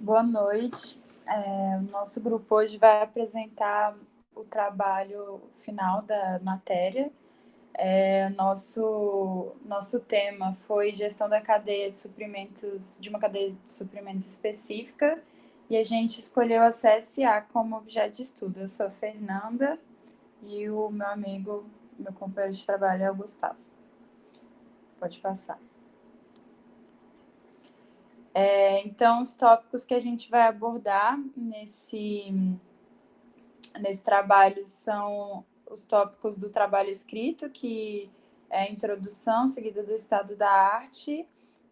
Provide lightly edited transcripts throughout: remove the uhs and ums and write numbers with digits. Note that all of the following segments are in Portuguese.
Boa noite. O nosso grupo hoje vai apresentar o trabalho final da matéria. Nosso tema foi gestão da cadeia de suprimentos, de uma cadeia de suprimentos específica, e a gente escolheu a CSA como objeto de estudo. Eu sou a Fernanda e o meu amigo, meu companheiro de trabalho é o Gustavo. Pode passar. Então, os tópicos que a gente vai abordar nesse trabalho são os tópicos do trabalho escrito, que é a introdução, seguida do estado da arte,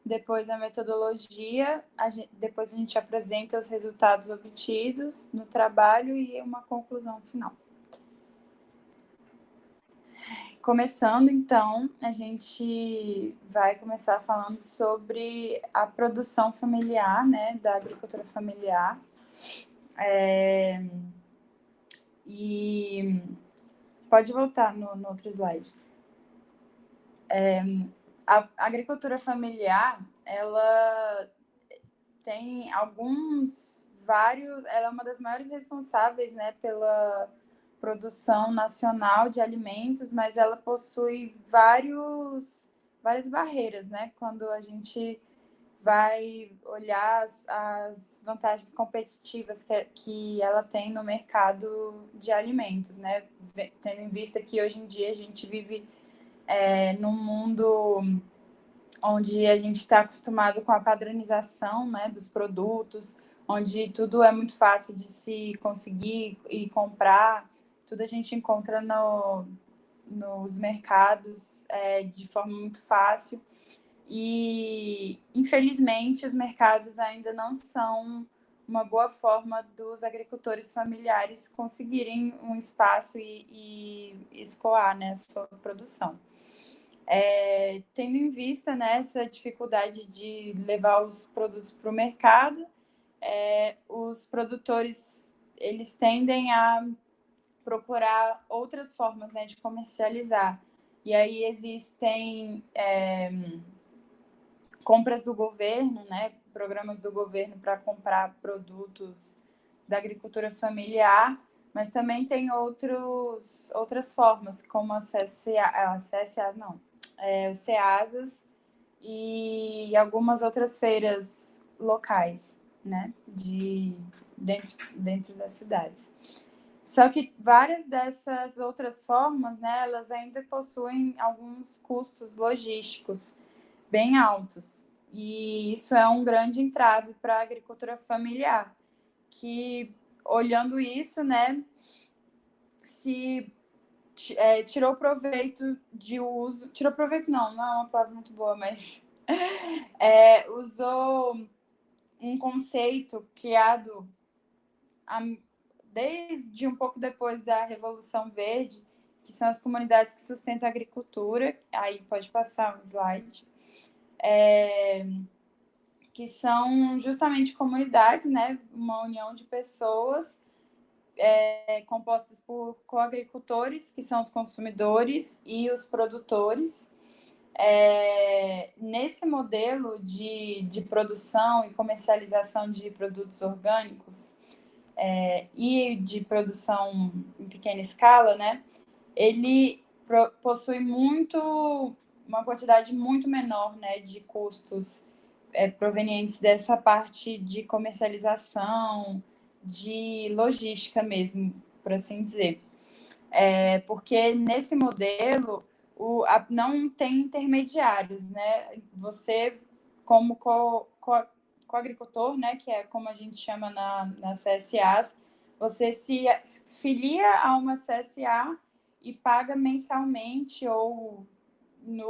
depois a metodologia, depois a gente apresenta os resultados obtidos no trabalho e uma conclusão final. Começando, então, a gente vai começar falando sobre a produção familiar, né, da agricultura familiar. E pode voltar no outro slide. A agricultura familiar, ela tem ela é uma das maiores responsáveis, né, pela produção nacional de alimentos, mas ela possui várias barreiras, né, quando a gente vai olhar as vantagens competitivas que ela tem no mercado de alimentos, né, tendo em vista que hoje em dia a gente vive num mundo onde a gente está acostumado com a padronização, né, dos produtos, onde tudo é muito fácil de se conseguir e comprar, tudo a gente encontra nos mercados de forma muito fácil. E, infelizmente, os mercados ainda não são uma boa forma dos agricultores familiares conseguirem um espaço e escoar, né, a sua produção. Tendo em vista, né, essa dificuldade de levar os produtos para o mercado, os produtores eles tendem a procurar outras formas, né, de comercializar. E aí existem compras do governo, né, programas do governo para comprar produtos da agricultura familiar, mas também tem outras formas, como os CEASAs e algumas outras feiras locais, né, dentro das cidades. Só que várias dessas outras formas, né, elas ainda possuem alguns custos logísticos bem altos. E isso é um grande entrave para a agricultura familiar, que, olhando isso, né, se tirou proveito de uso... Tirou proveito não é uma palavra muito boa, mas usou um conceito criado desde um pouco depois da Revolução Verde, que são as comunidades que sustentam a agricultura. Aí pode passar um slide. Que são justamente comunidades, né? Uma união de pessoas compostas por coagricultores, que são os consumidores, e os produtores. Nesse modelo de produção e comercialização de produtos orgânicos e de produção em pequena escala, né? Ele possui uma quantidade muito menor, né, de custos provenientes dessa parte de comercialização, de logística mesmo, por assim dizer. Porque nesse modelo não tem intermediários, né? Você, como coagricultor, né, que é como a gente chama nas CSAs, você se filia a uma CSA e paga mensalmente ou em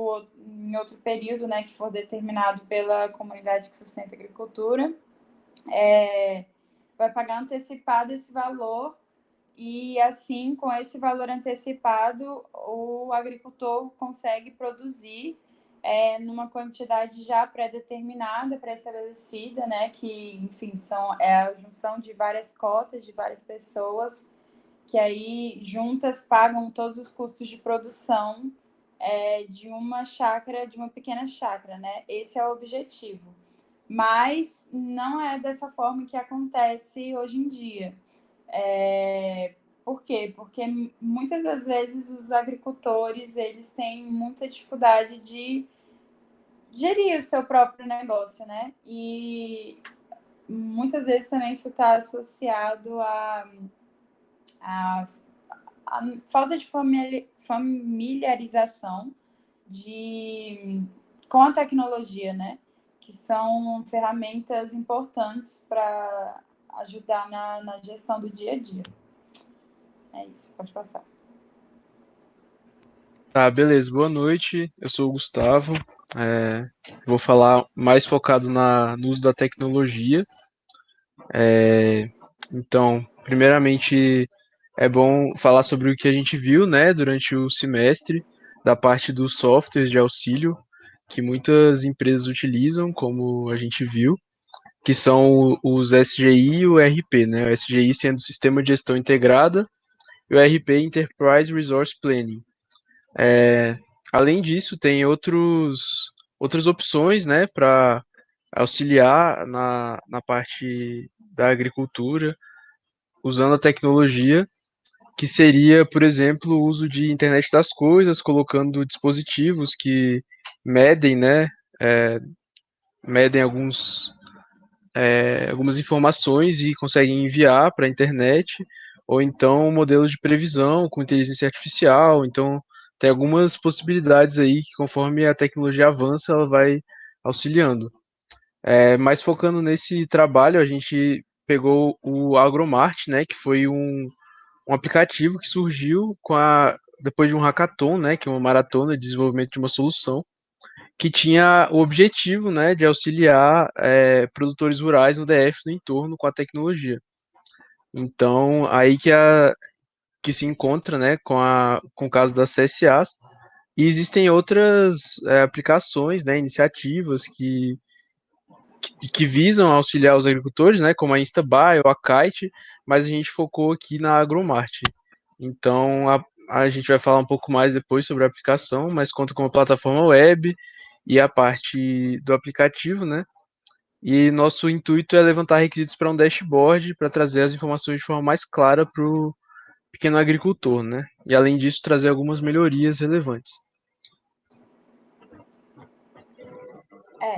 outro período, né, que for determinado pela comunidade que sustenta a agricultura, vai pagar antecipado esse valor e, assim, com esse valor antecipado, o agricultor consegue produzir numa quantidade já pré-determinada, pré-estabelecida, né, que, enfim, é a junção de várias cotas, de várias pessoas, que aí juntas pagam todos os custos de produção de uma chácara, de uma pequena chácara, né? Esse é o objetivo. mas não é dessa forma que acontece hoje em dia. Por quê? Porque muitas das vezes os agricultores eles têm muita dificuldade de gerir o seu próprio negócio, né? E muitas vezes também isso está associado a falta de familiarização com a tecnologia, né? Que são ferramentas importantes para ajudar na gestão do dia a dia. É isso, pode passar. Tá, beleza. Boa noite. Eu sou o Gustavo. É, Vou falar mais focado no uso da tecnologia. Então, primeiramente, é bom falar sobre o que a gente viu, né, durante o semestre, da parte dos softwares de auxílio que muitas empresas utilizam, como a gente viu, que são os SGI e o ERP, né? O SGI sendo o Sistema de Gestão Integrada e o ERP Enterprise Resource Planning. Além disso, tem outras opções, né, para auxiliar na parte da agricultura, usando a tecnologia, que seria, por exemplo, o uso de internet das coisas, colocando dispositivos que medem, né, é, medem algumas informações e conseguem enviar para a internet, ou então modelos de previsão com inteligência artificial. Então, tem algumas possibilidades aí que, conforme a tecnologia avança, ela vai auxiliando. Mas focando nesse trabalho, a gente pegou o Agromart, né, que foi um aplicativo que surgiu depois de um hackathon, né, que é uma maratona de desenvolvimento de uma solução que tinha o objetivo, né, de auxiliar produtores rurais no DF no entorno com a tecnologia. Então, que se encontra, né, com o caso das CSAs, e existem outras aplicações, né, iniciativas que visam auxiliar os agricultores, né, como a Instabuy ou a Kite, mas a gente focou aqui na Agromart. Então, a gente vai falar um pouco mais depois sobre a aplicação, mas conta com uma plataforma web e a parte do aplicativo, né? E nosso intuito é levantar requisitos para um dashboard para trazer as informações de forma mais clara para o pequeno agricultor, né? E além disso, trazer algumas melhorias relevantes.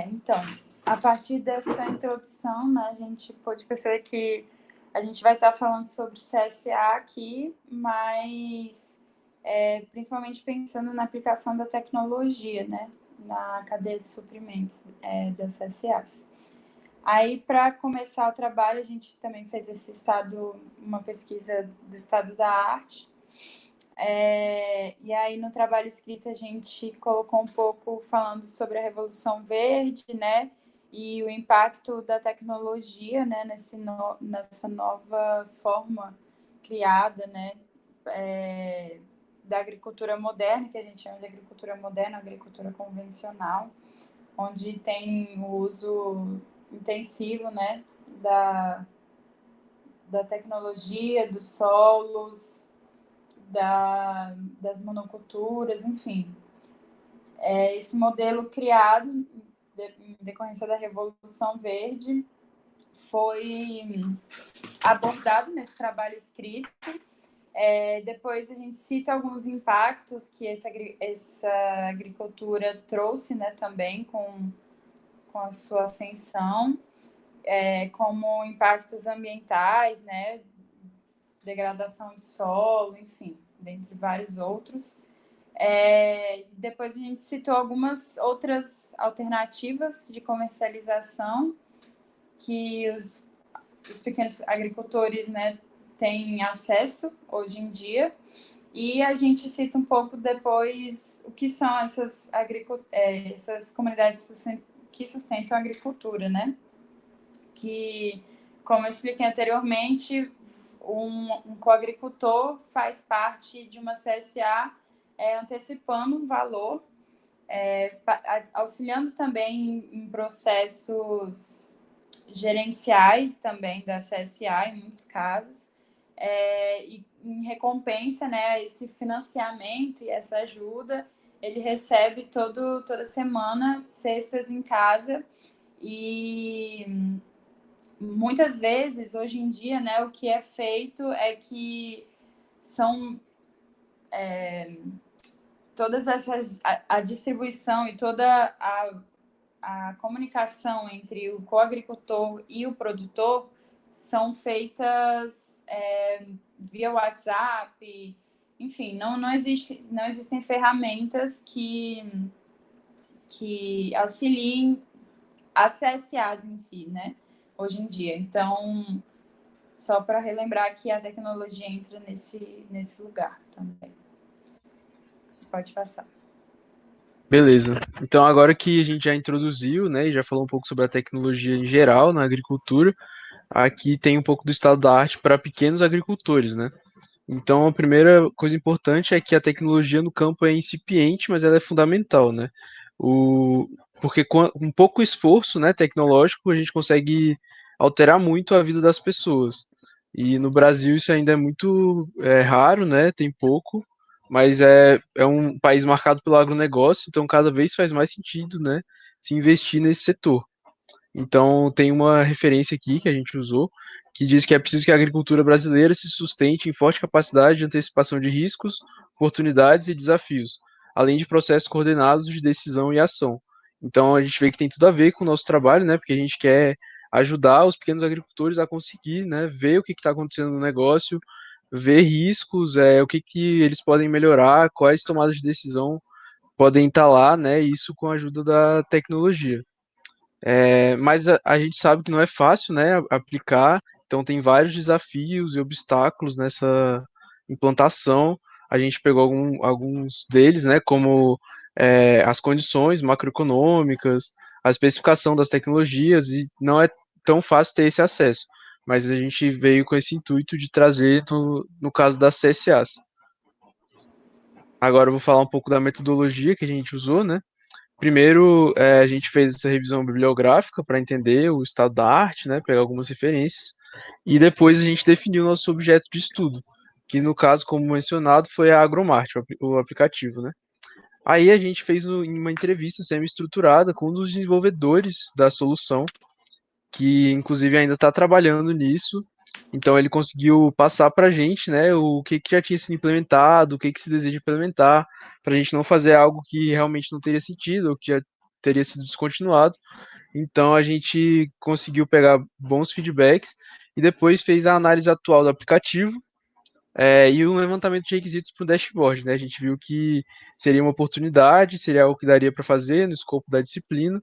Então, a partir dessa introdução, né, a gente pode perceber que a gente vai estar falando sobre CSA aqui, mas principalmente pensando na aplicação da tecnologia, né, na cadeia de suprimentos das CSAs. Aí, para começar o trabalho, a gente também fez uma pesquisa do estado da arte. E aí, no trabalho escrito, a gente colocou um pouco falando sobre a Revolução Verde, né? E o impacto da tecnologia, né? Nessa nova forma criada, né? Da agricultura moderna, que a gente chama de agricultura moderna, agricultura convencional, onde tem o uso intensivo, né? Da tecnologia, dos solos, das monoculturas, enfim. Esse modelo criado em decorrência da Revolução Verde foi abordado nesse trabalho escrito. Depois a gente cita alguns impactos que essa agricultura trouxe, né, também com a sua ascensão, como impactos ambientais, né, degradação de solo, enfim, dentre vários outros. Depois a gente citou algumas outras alternativas de comercialização que os pequenos agricultores, né, têm acesso hoje em dia. E a gente cita um pouco depois o que são essas comunidades que sustentam a agricultura, né? Que, como eu expliquei anteriormente, um coagricultor faz parte de uma CSA antecipando um valor, auxiliando também em processos gerenciais também da CSA, em muitos casos, e em recompensa, né, esse financiamento e essa ajuda, ele recebe toda semana cestas em casa E muitas vezes, hoje em dia, né, o que é feito é que são todas essas a distribuição e toda a comunicação entre o coagricultor e o produtor são feitas via WhatsApp, enfim, não existem ferramentas que auxiliem as CSAs em si, né, hoje em dia. Então, só para relembrar que a tecnologia entra nesse lugar também. Pode passar. Beleza. Então, agora que a gente já introduziu, né, e já falou um pouco sobre a tecnologia em geral na agricultura, aqui tem um pouco do estado da arte para pequenos agricultores, né? Então, a primeira coisa importante é que a tecnologia no campo é incipiente, mas ela é fundamental, né? O... Porque com um pouco esforço, né, tecnológico, a gente consegue alterar muito a vida das pessoas. E no Brasil isso ainda é muito raro, né? Tem pouco, mas é um país marcado pelo agronegócio, então cada vez faz mais sentido, né, se investir nesse setor. Então, tem uma referência aqui que a gente usou, que diz que é preciso que a agricultura brasileira se sustente em forte capacidade de antecipação de riscos, oportunidades e desafios, além de processos coordenados de decisão e ação. Então, a gente vê que tem tudo a ver com o nosso trabalho, né? Porque a gente quer ajudar os pequenos agricultores a conseguir, né, ver o que está acontecendo no negócio, ver riscos, o que, que eles podem melhorar, quais tomadas de decisão podem estar lá, né? Isso com a ajuda da tecnologia. Mas a gente sabe que não é fácil, né, aplicar, então tem vários desafios e obstáculos nessa implantação. A gente pegou alguns deles, né, como as condições macroeconômicas, a especificação das tecnologias, e não é tão fácil ter esse acesso. Mas a gente veio com esse intuito de trazer no caso das CSAs. Agora eu vou falar um pouco da metodologia que a gente usou, né? Primeiro, a gente fez essa revisão bibliográfica para entender o estado da arte, né, pegar algumas referências, e depois a gente definiu nosso objeto de estudo, que no caso, como mencionado, foi a Agromart, o aplicativo, né. Aí a gente fez uma entrevista semi-estruturada com um dos desenvolvedores da solução, que inclusive ainda está trabalhando nisso. Então ele conseguiu passar para a gente, né, o que já tinha sido implementado, o que se deseja implementar, para a gente não fazer algo que realmente não teria sentido, ou que já teria sido descontinuado. Então a gente conseguiu pegar bons feedbacks e depois fez a análise atual do aplicativo e um levantamento de requisitos para o dashboard. Né? A gente viu que seria uma oportunidade, seria algo que daria para fazer no escopo da disciplina.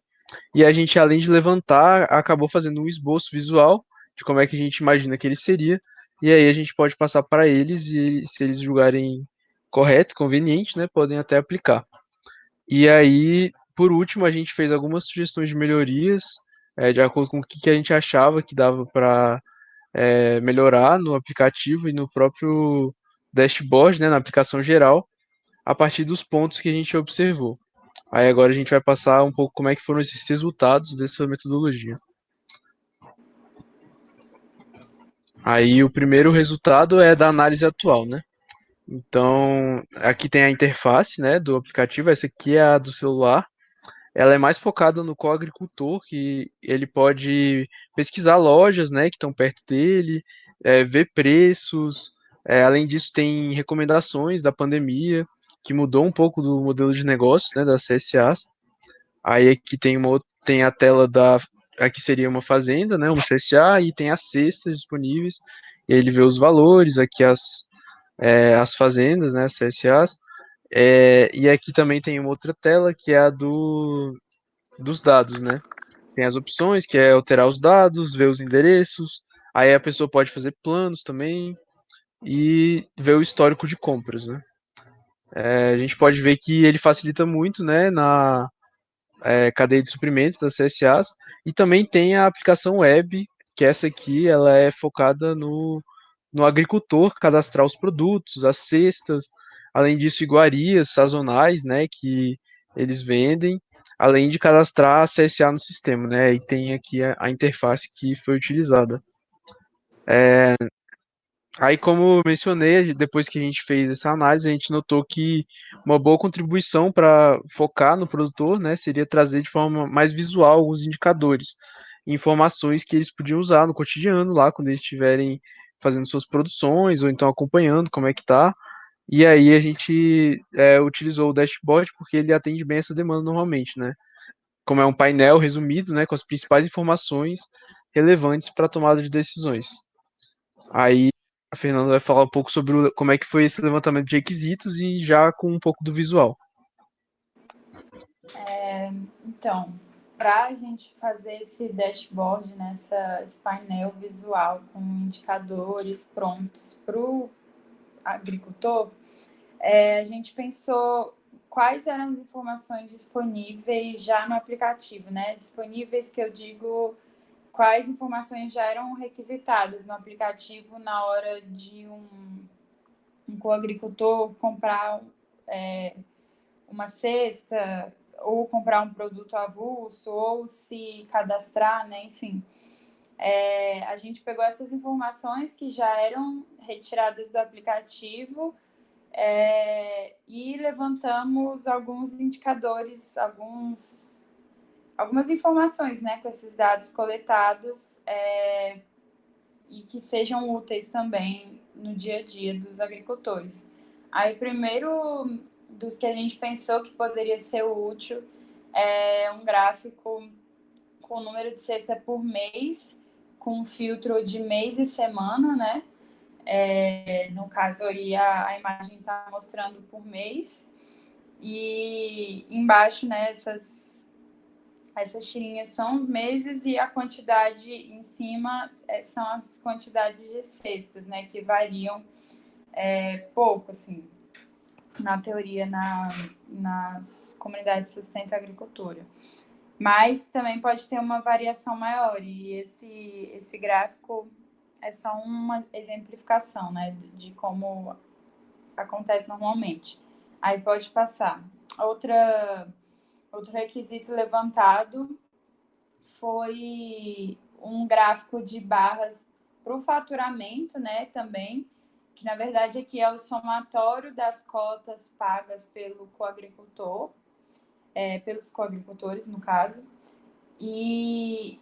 E a gente, além de levantar, acabou fazendo um esboço visual de como é que a gente imagina que ele seria. E aí a gente pode passar para eles e, se eles julgarem correto, conveniente, né, podem até aplicar. E aí, por último, a gente fez algumas sugestões de melhorias, de acordo com o que a gente achava que dava para melhorar no aplicativo e no próprio dashboard, né, na aplicação geral, a partir dos pontos que a gente observou. Aí agora a gente vai passar um pouco como é que foram esses resultados dessa metodologia. Aí o primeiro resultado é da análise atual, né? Então, aqui tem a interface, né, do aplicativo, essa aqui é a do celular. Ela é mais focada no coagricultor, que ele pode pesquisar lojas, né, que estão perto dele, ver preços. Além disso, tem recomendações da pandemia, que mudou um pouco do modelo de negócios, né, das CSAs. Aí aqui tem a tela da. Aqui seria uma fazenda, né? Uma CSA, e tem as cestas disponíveis. E aí ele vê os valores, aqui as fazendas, né? As CSAs. E aqui também tem uma outra tela que é a dos dados, né? Tem as opções, que é alterar os dados, ver os endereços. Aí a pessoa pode fazer planos também e ver o histórico de compras, né? A gente pode ver que ele facilita muito, né, na cadeia de suprimentos das CSAs, e também tem a aplicação web, que essa aqui ela é focada no agricultor cadastrar os produtos, as cestas, além disso iguarias sazonais, né, que eles vendem, além de cadastrar a CSA no sistema, né, e tem aqui a interface que foi utilizada. Aí, como eu mencionei, depois que a gente fez essa análise, a gente notou que uma boa contribuição para focar no produtor, né, seria trazer de forma mais visual alguns indicadores, informações que eles podiam usar no cotidiano lá, quando eles estiverem fazendo suas produções, ou então acompanhando como é que tá. E aí a gente utilizou o dashboard porque ele atende bem essa demanda normalmente, né? Como é um painel resumido, né, com as principais informações relevantes para a tomada de decisões. Aí a Fernanda vai falar um pouco sobre como é que foi esse levantamento de requisitos e já com um pouco do visual. Então, para a gente fazer esse dashboard, né, esse painel visual com indicadores prontos para o agricultor, a gente pensou quais eram as informações disponíveis já no aplicativo, né? Disponíveis que eu digo quais informações já eram requisitadas no aplicativo na hora de um coagricultor comprar uma cesta ou comprar um produto avulso ou se cadastrar, né? Enfim, a gente pegou essas informações que já eram retiradas do aplicativo e levantamos alguns indicadores, algumas informações, né, com esses dados coletados e que sejam úteis também no dia a dia dos agricultores. Aí, o primeiro dos que a gente pensou que poderia ser útil é um gráfico com o número de cesta por mês, com um filtro de mês e semana, né? No caso aí, a imagem está mostrando por mês. E embaixo, né, essas tirinhas são os meses e a quantidade em cima são as quantidades de cestas, né, que variam pouco, assim, na teoria, nas comunidades de sustento e agricultura. Mas também pode ter uma variação maior, e esse gráfico é só uma exemplificação, né, de como acontece normalmente. Aí pode passar. Outro requisito levantado foi um gráfico de barras para o faturamento, né, também, que na verdade aqui é o somatório das cotas pagas pelo coagricultor, pelos coagricultores, no caso, e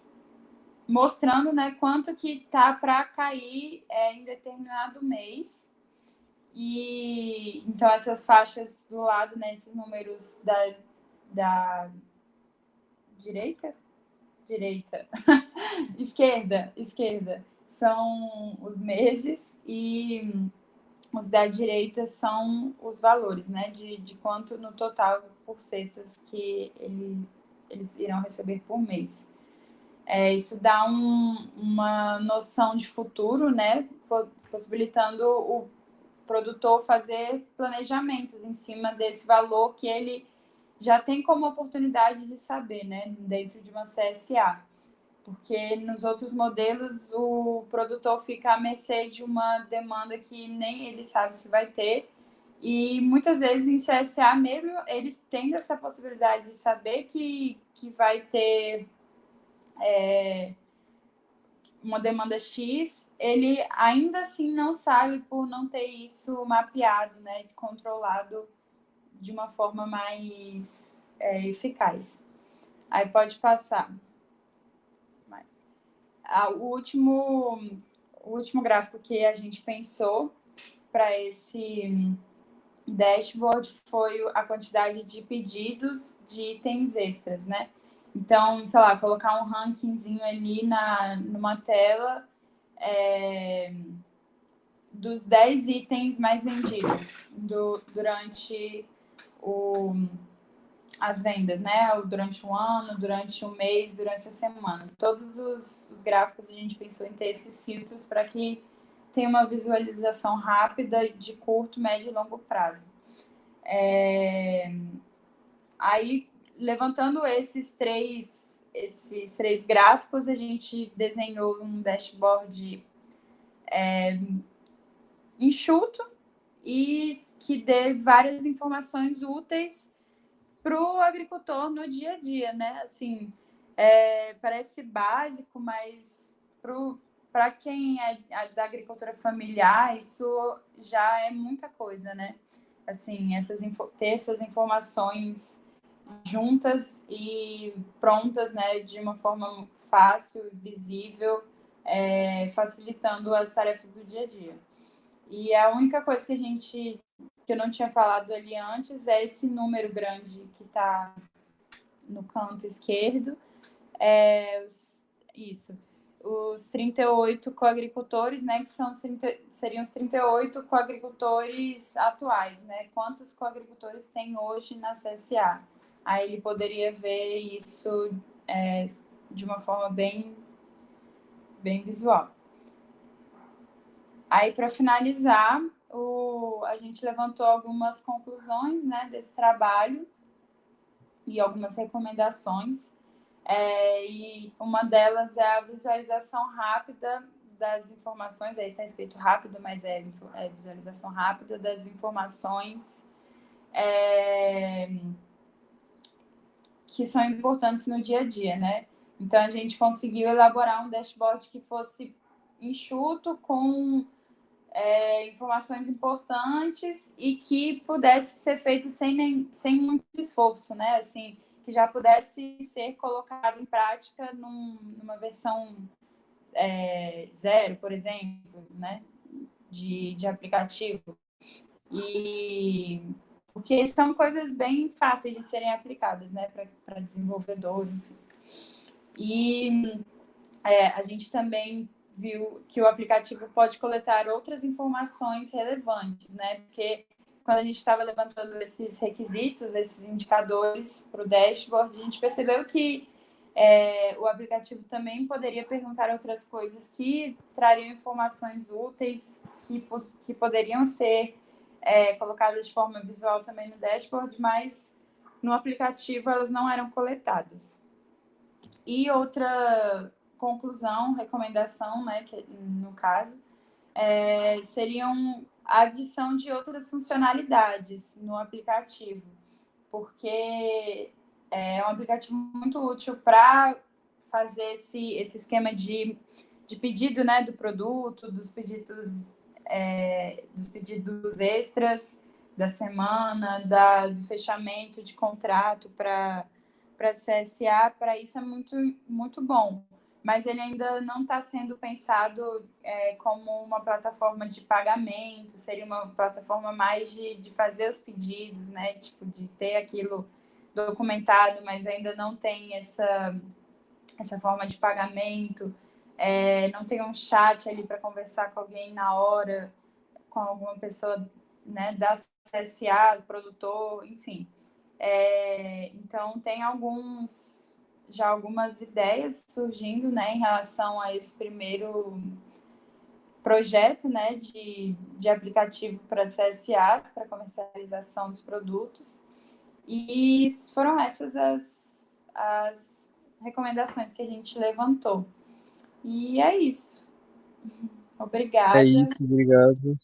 mostrando, né, quanto que tá para cair em determinado mês. E então essas faixas do lado, né, esses números da direita, esquerda, são os meses e os da direita são os valores, né, de quanto no total por cestas que eles irão receber por mês. Isso dá uma noção de futuro, né, possibilitando o produtor fazer planejamentos em cima desse valor que ele já tem como oportunidade de saber, né, dentro de uma CSA. Porque nos outros modelos o produtor fica à mercê de uma demanda que nem ele sabe se vai ter. E muitas vezes em CSA mesmo eles têm essa possibilidade de saber que vai ter uma demanda X, ele ainda assim não sabe por não ter isso mapeado, né, controlado de uma forma mais eficaz. Aí pode passar. O último gráfico que a gente pensou para esse dashboard foi a quantidade de pedidos de itens extras, né? Então, sei lá, colocar um rankingzinho ali numa tela dos 10 itens mais vendidos durante as vendas, né? Durante um ano, durante um mês, durante a semana. Todos os gráficos a gente pensou em ter esses filtros para que tenha uma visualização rápida de curto, médio e longo prazo. Aí, levantando esses três gráficos, a gente desenhou um dashboard enxuto e que dê várias informações úteis para o agricultor no dia a dia, né? Assim, parece básico, mas para quem é da agricultura familiar, isso já é muita coisa, né? Assim, ter essas informações juntas e prontas, né, de uma forma fácil, visível, facilitando as tarefas do dia a dia. E a única coisa que eu não tinha falado ali antes é esse número grande que está no canto esquerdo. Os 38 coagricultores, né, que seriam os 38 coagricultores atuais, né? Quantos coagricultores tem hoje na CSA? Aí ele poderia ver isso de uma forma bem visual. Aí, para finalizar, a gente levantou algumas conclusões, né, desse trabalho e algumas recomendações. E uma delas é a visualização rápida das informações, aí está escrito rápido, mas é visualização rápida das informações que são importantes no dia a dia, né? Então, a gente conseguiu elaborar um dashboard que fosse enxuto, com informações importantes e que pudesse ser feito sem muito esforço, né? Assim, que já pudesse ser colocado em prática numa versão 0, por exemplo, né? De aplicativo. E porque são coisas bem fáceis de serem aplicadas, né? Para desenvolvedor, enfim. E a gente também viu que o aplicativo pode coletar outras informações relevantes, né? Porque quando a gente estava levantando esses requisitos, esses indicadores para o dashboard, a gente percebeu que o aplicativo também poderia perguntar outras coisas que trariam informações úteis, que poderiam ser colocadas de forma visual também no dashboard, mas no aplicativo elas não eram coletadas. E outra conclusão, recomendação, né, que no caso, seriam a adição de outras funcionalidades no aplicativo, porque é um aplicativo muito útil para fazer esse esquema de pedido, né, do produto, dos pedidos extras da semana, do fechamento de contrato para CSA. Para isso é muito, muito bom. Mas ele ainda não está sendo pensado como uma plataforma de pagamento, seria uma plataforma mais de fazer os pedidos, né? Tipo, de ter aquilo documentado, mas ainda não tem essa forma de pagamento, não tem um chat ali para conversar com alguém na hora, com alguma pessoa, né, da CSA, do produtor, enfim. Então, tem algumas ideias surgindo, né, em relação a esse primeiro projeto, né, de aplicativo para CSAs, para comercialização dos produtos. E foram essas as recomendações que a gente levantou. E é isso. Obrigada. É isso, obrigado.